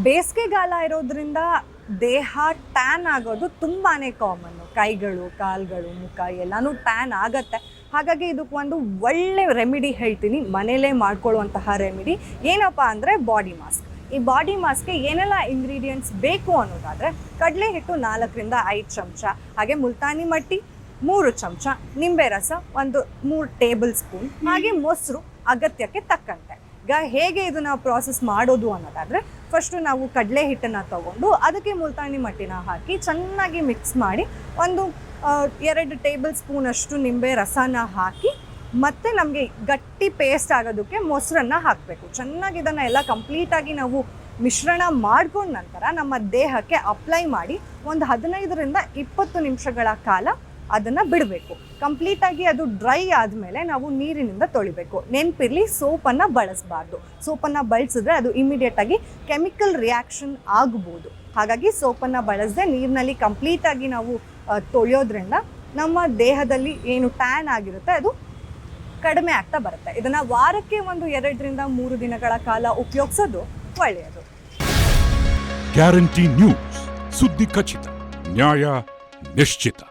ಬೇಸಿಗೆಗಾಲ ಇರೋದ್ರಿಂದ ದೇಹ ಟ್ಯಾನ್ ಆಗೋದು ತುಂಬಾ ಕಾಮನ್ನು. ಕೈಗಳು, ಕಾಲುಗಳು, ಮುಖ ಎಲ್ಲನೂ ಟ್ಯಾನ್ ಆಗತ್ತೆ. ಹಾಗಾಗಿ ಇದಕ್ಕೊಂದು ಒಳ್ಳೆ ರೆಮಿಡಿ ಹೇಳ್ತೀನಿ, ಮನೇಲೇ ಮಾಡ್ಕೊಳ್ಳುವಂತಹ ರೆಮಿಡಿ. ಏನಪ್ಪ ಅಂದರೆ ಬಾಡಿ ಮಾಸ್ಕ್. ಈ ಬಾಡಿ ಮಾಸ್ಕ್ಗೆ ಏನೆಲ್ಲ ಇಂಗ್ರೀಡಿಯೆಂಟ್ಸ್ ಬೇಕು ಅನ್ನೋದಾದರೆ, ಕಡಲೆ ಹಿಟ್ಟು 4ರಿಂದ 5 ಚಮಚ, ಹಾಗೆ ಮುಲ್ತಾನಿ ಮಟ್ಟಿ 3 ಚಮಚ, ನಿಂಬೆ ರಸ ಒಂದು 3 ಟೇಬಲ್ ಸ್ಪೂನ್, ಹಾಗೆ ಮೊಸರು ಅಗತ್ಯಕ್ಕೆ ತಕ್ಕಂತೆ. ಈಗ ಹೇಗೆ ಇದನ್ನು ಪ್ರಾಸೆಸ್ ಮಾಡೋದು ಅನ್ನೋದಾದರೆ, ಫಸ್ಟು ನಾವು ಕಡಲೆ ಹಿಟ್ಟನ್ನು ತಗೊಂಡು ಅದಕ್ಕೆ ಮುಲ್ತಾನಿ ಮಟ್ಟಿನ ಹಾಕಿ ಚೆನ್ನಾಗಿ ಮಿಕ್ಸ್ ಮಾಡಿ ಒಂದು 2 ಟೇಬಲ್ ಸ್ಪೂನಷ್ಟು ನಿಂಬೆ ರಸನ ಹಾಕಿ, ಮತ್ತು ನಮಗೆ ಗಟ್ಟಿ ಪೇಸ್ಟ್ ಆಗೋದಕ್ಕೆ ಮೊಸರನ್ನು ಹಾಕಬೇಕು. ಚೆನ್ನಾಗಿ ಇದನ್ನು ಎಲ್ಲ ಕಂಪ್ಲೀಟಾಗಿ ನಾವು ಮಿಶ್ರಣ ಮಾಡ್ಕೊಂಡ ನಂತರ ನಮ್ಮ ದೇಹಕ್ಕೆ ಅಪ್ಲೈ ಮಾಡಿ ಒಂದು 15ರಿಂದ 20 ನಿಮಿಷಗಳ ಕಾಲ ಅದನ್ನು ಬಿಡಬೇಕು. ಕಂಪ್ಲೀಟಾಗಿ ಅದು ಡ್ರೈ ಆದಮೇಲೆ ನಾವು ನೀರಿನಿಂದ ತೊಳಿಬೇಕು. ನೆನಪಿರಲಿ, ಸೋಪನ್ನು ಬಳಸಬಾರ್ದು. ಸೋಪನ್ನು ಬಳಸಿದ್ರೆ ಅದು ಇಮಿಡಿಯೇಟಾಗಿ ಕೆಮಿಕಲ್ ರಿಯಾಕ್ಷನ್ ಆಗ್ಬೋದು. ಹಾಗಾಗಿ ಸೋಪನ್ನು ಬಳಸದೆ ನೀರಿನಲ್ಲಿ ಕಂಪ್ಲೀಟಾಗಿ ನಾವು ತೊಳೆಯೋದ್ರಿಂದ ನಮ್ಮ ದೇಹದಲ್ಲಿ ಏನು ಟ್ಯಾನ್ ಆಗಿರುತ್ತೆ ಅದು ಕಡಿಮೆ ಆಗ್ತಾ ಬರುತ್ತೆ. ಇದನ್ನು ವಾರಕ್ಕೆ ಒಂದು 2ರಿಂದ 3 ದಿನಗಳ ಕಾಲ ಉಪಯೋಗಿಸೋದು ಒಳ್ಳೆಯದು. ಗ್ಯಾರಂಟಿ ನ್ಯೂಸ್, ಸುದ್ದಿ ಖಚಿತ, ನ್ಯಾಯ ನಿಶ್ಚಿತ.